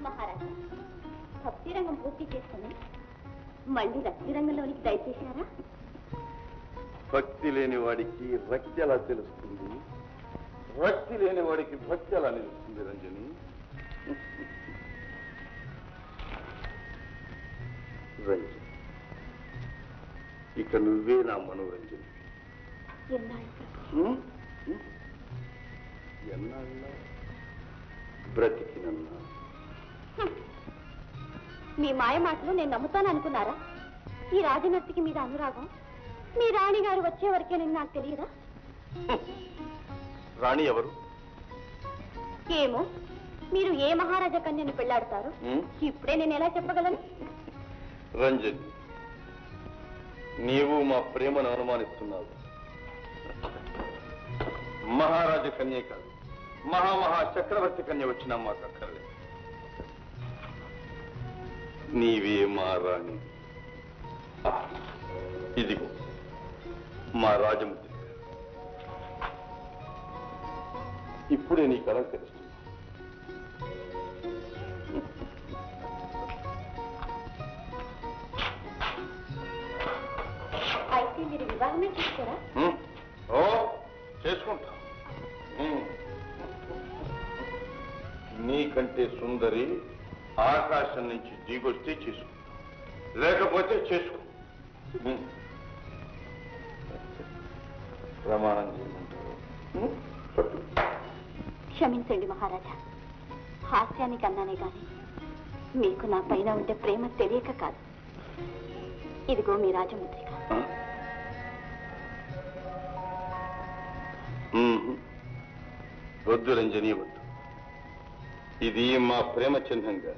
మహారాజా, భక్తి రంగం పూర్తి చేసుకుని మళ్ళీ రక్తి రంగంలోనికి దయచేశారా? భక్తి లేని వాడికి రక్తి ఎలా తెలుస్తుంది, రక్తి లేని వాడికి భక్తి ఎలా నిలుస్తుంది రంజని? రంజని, ఇక నువ్వే నా మనోరంజని. ఎన్నాళ్ళ బ్రతికినన్నా? మీ మాయ మాటలు నేను నమ్ముతాను అనుకున్నారా? ఈ రాజనర్తికి మీద అనురాగం మీ రాణి గారు వచ్చే వరకేనని నాకు తెలియదా? రాణి ఎవరు? ఏమో, మీరు ఏ మహారాజా కన్యను పెళ్లాడతారు ఇప్పుడే నేను ఎలా చెప్పగలను? రంజని, నీవు మా ప్రేమను అనుమానిస్తున్నావు. మహారాజ కన్య కాదు, మహామహా చక్రవర్తి కన్య వచ్చినా మాకు అక్కర్లేదు. నీవే మా రాణి. ఇదిగో మా రాజముద్రి. ఇప్పుడే నీ కళ తెలుస్తుంది. అయితే మీరు వివాహమే చేసుకోరా? ఓ, చేసుకుంటా. నీకంటే సుందరి ఆకాశం నుంచి దిగొస్తే చేసుకుంటా, లేకపోతే చేసుకో. ప్రమాణం చేయమంటారు? క్షమించండి మహారాజా, హాస్యానికి అన్నానే గాని మీకు నా పైన ఉండే ప్రేమ తెలియక కాదు. ఇదిగో మీ రాజముద్రిక. వద్దు రంజని, వద్దు. ఇది మా ప్రేమ చిహ్నంగా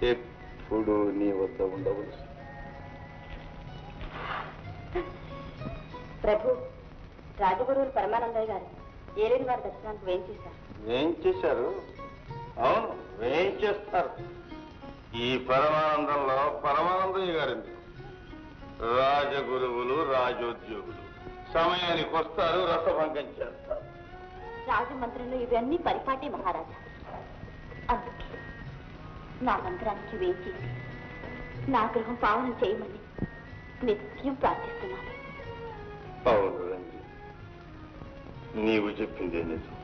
ఎప్పుడు నీ వద్ద ఉండవలసి. ప్రభు, రాజగురువులు పరమానందయ్య గారు ఏలేని వారి దర్శనానికి వేం చేశారు. ఏం చేశారు? అవును, ఏం చేస్తారు. ఈ పరమానందంలో పరమానందయ్య గారు రాజగురువులు రాజోద్యోగులు సమయానికి వస్తారు, రసభంగం చేస్తారు. రాజమంత్రంలో ఇవన్నీ పరిపాటి మహారాజా. అందుకే నా మంత్రానికి వేచి నా గృహం పావనం చేయమని నిత్యం ప్రార్థిస్తున్నాను. అవును రంజి, నీవు చెప్పిందే నిజం.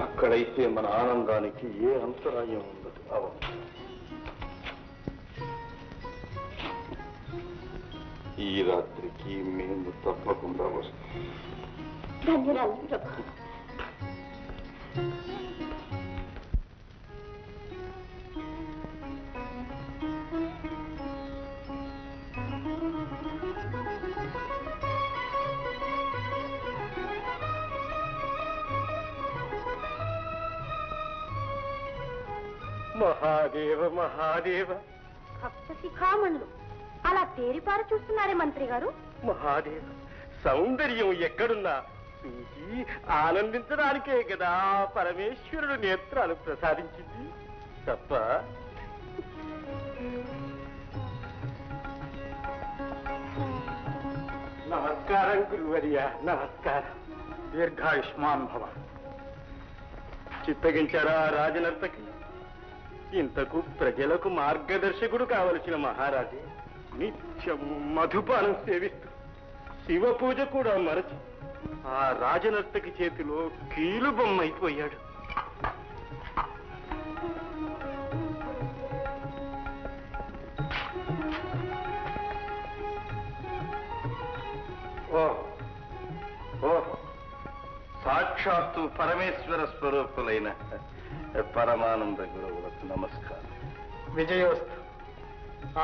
అక్కడైతే మన ఆనందానికి ఏ అంతరాయం ఉండదు. అవును, ఈ రాత్రికి మేము తప్పకుండా వస్తాం. ధన్యవాదాలు ప్రభు. మహాదేవ మహాదేవ. భక్త శిఖామణులు అలా తేరిపార చూస్తున్నారే మంత్రి గారు. మహాదేవ, సౌందర్యం ఎక్కడున్నా చూసి ఆనందించడానికే కదా పరమేశ్వరుడు నేత్రాలు ప్రసాదించింది తప్ప. నమస్కారం గురువర్య, నమస్కారం. దీర్ఘాయుష్మాన్ భవ. చిత్తగించారా రాజనర్తకి? ఇంతకు ప్రజలకు మార్గదర్శకుడు కావలసిన మహారాజే నిత్యం మధుపానం సేవిస్తూ శివ పూజ కూడా మరచి ఆ రాజనర్తకి చేతిలో కీలు బొమ్మైపోయాడు. సాక్షాత్తు పరమేశ్వర స్వరూపులైన పరమానంద గురువులకు నమస్కారం. విజయోస్తు.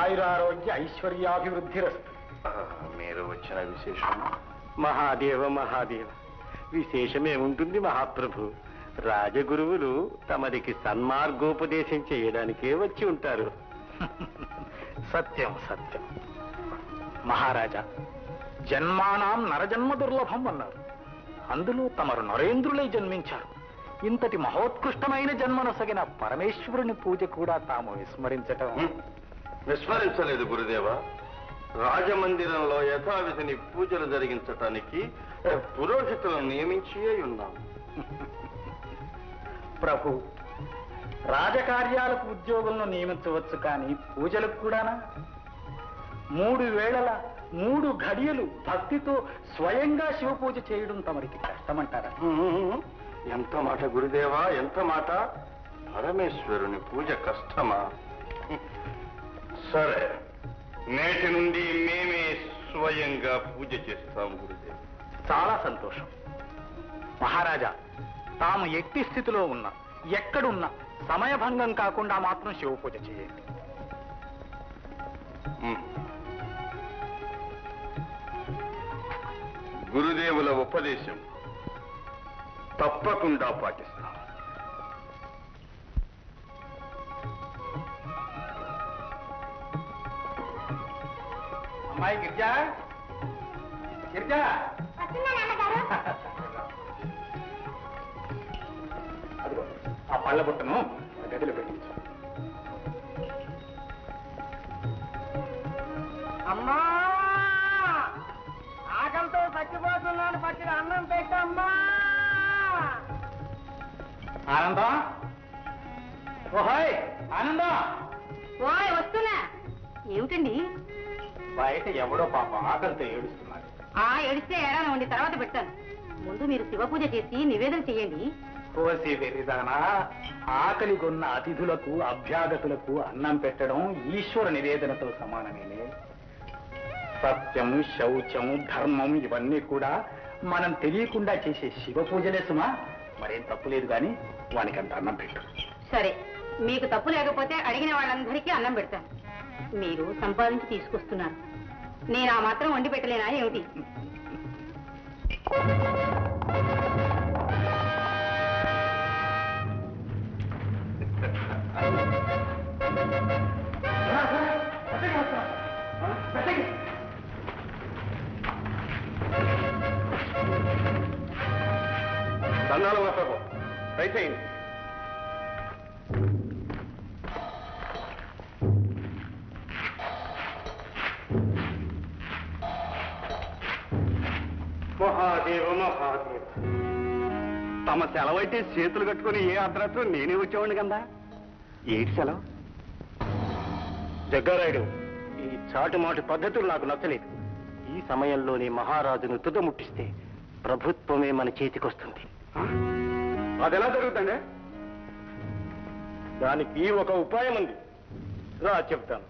ఆయురారోగ్య ఐశ్వర్యాభివృద్ధిరస్తు. మీరు వచ్చిన విశేషం? మహాదేవ మహాదేవ, విశేషమేముంటుంది మహాప్రభు. రాజగురువులు తమరికి సన్మార్గోపదేశం చేయడానికే వచ్చి ఉంటారు. సత్యం సత్యం. మహారాజా, జన్మానాం నరజన్మ దుర్లభం అన్నారు. అందులో తమరు నరేంద్రులై జన్మించారు. ఇంతటి మహోత్కృష్టమైన జన్మనొసగిన పరమేశ్వరుని పూజ కూడా తాము విస్మరించటం. విస్మరించలేదు గురుదేవ. రాజమందిరంలో యథావిధిని పూజలు జరిగించటానికి పురోహితులను నియమించి ఉన్నాం. ప్రభు, రాజకార్యాలకు ఉద్యోగులను నియమించవచ్చు, కానీ పూజలకు కూడానా? 3 వేళల 3 ఘడియలు భక్తితో స్వయంగా శివపూజ చేయడం తమరికి కష్టమంటారా? ఎంత మాట గురుదేవా, ఎంత మాట! పరమేశ్వరుని పూజ కష్టమా? సరే, నేటి నుండి మేమే స్వయంగా పూజ చేస్తాం గురుదేవ. చాలా సంతోషం. మహారాజా, తాము ఎట్టి స్థితిలో ఉన్నా, ఎక్కడున్నా సమయభంగం కాకుండా మాత్రం శివపూజ చేయండి. గురుదేవుల ఉపదేశం తప్పకుండా పాటిస్తాం. అమ్మాయి గిరిజా, గిరిజా, అదిగో ఆ పళ్ళ బుట్టను గదిలో పెట్టించు. అమ్మా, ఆకలితో చచ్చిపోతున్నాను, పట్టిన అన్నం పెట్టమ్మా. ఆనందం, ఓహోయ్ ఆనందం, ఓయ్ వస్తున్నా. ఏమిటండి? బయట ఎవడో పాప ఆకలితో ఏడుస్తున్నాడు. ఏడిస్తే ఏడాది ఉండి తర్వాత పెడతాను. ముందు మీరు శివ పూజ చేసి నివేదన చెయ్యండి. కోసి వెరిదానా, ఆకలి కొన్న అతిథులకు అభ్యాగతులకు అన్నం పెట్టడం ఈశ్వర నివేదనతో సమానమేనే. సత్యం, శౌచం, ధర్మం ఇవన్నీ కూడా మనం తెలియకుండా చేసే శివ పూజలే సుమా. మరేం తప్పులేదు కానీ వానికంత అన్నం పెట్టు. సరే, మీకు తప్పు లేకపోతే అడిగిన వాళ్ళందరికీ అన్నం పెడతాను. మీరు సంపాదించి తీసుకొస్తున్నారు, నేను ఆ మాత్రం వండి పెట్టలేనా ఏమిటి? దండాలు మాత్రం దయచేయండి. మహాదేవ మహాదేవ, తమ సెలవైతే చేతులు కట్టుకుని ఏ అర్ధరాత్రి నేనే వచ్చేవాడిని కదా. ఏటి సెలవు? జగ్గారాయుడు, ఈ చాటుమాటు పద్ధతులు నాకు నచ్చలేదు. ఈ సమయంలోనే మహారాజును తుదముట్టిస్తే ప్రభుత్వమే మన చేతికొస్తుంది. అది ఎలా జరుగుతుంది? దానికి ఒక ఉపాయం ఉంది, రా చెప్తాను.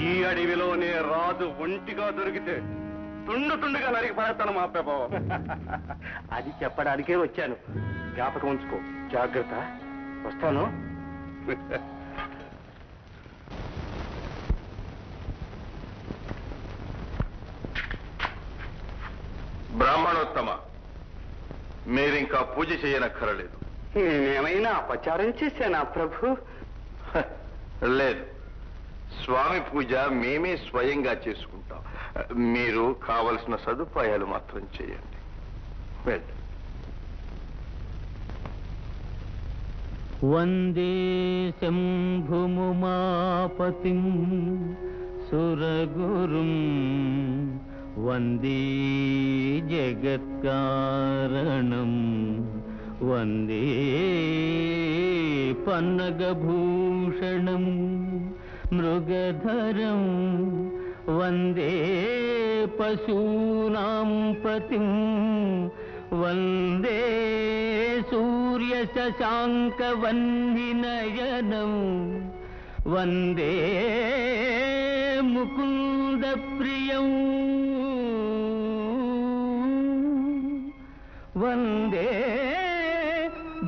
ఈ అడవిలోనే రాజు ఒంటిగా దొరికితే తుండుగా నరికి పడతాను మా ప్రభావం. అది చెప్పడానికే వచ్చాను, జ్ఞాపకం ఉంచుకో. జాగ్రత్త, వస్తాను. బ్రాహ్మణోత్తమ, మీరింకా పూజ చేయనక్కరలేదు. నేనేమైనా అపచారం చేశానా ప్రభు? లేదు, స్వామి పూజ మేమే స్వయంగా చేసుకుంటాం. మీరు కావలసిన సదుపాయాలు మాత్రం చేయండి. వెళ్ళండి. వందే శంభుముమాపతిం సురగురుం వందే జగత్కారణం వందే పన్నగభూషణం మృగధరం వందే పశూనాం పతిం వందే సూర్యశశాంకవన్నినయనం వందే ముకుందప్రియం వందే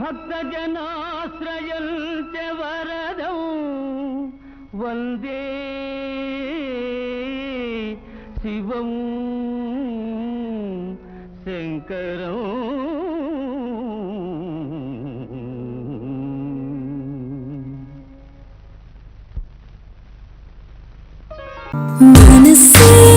భక్తజనాశ్రయం చ వరదం వందే శివం శంకరం మనసే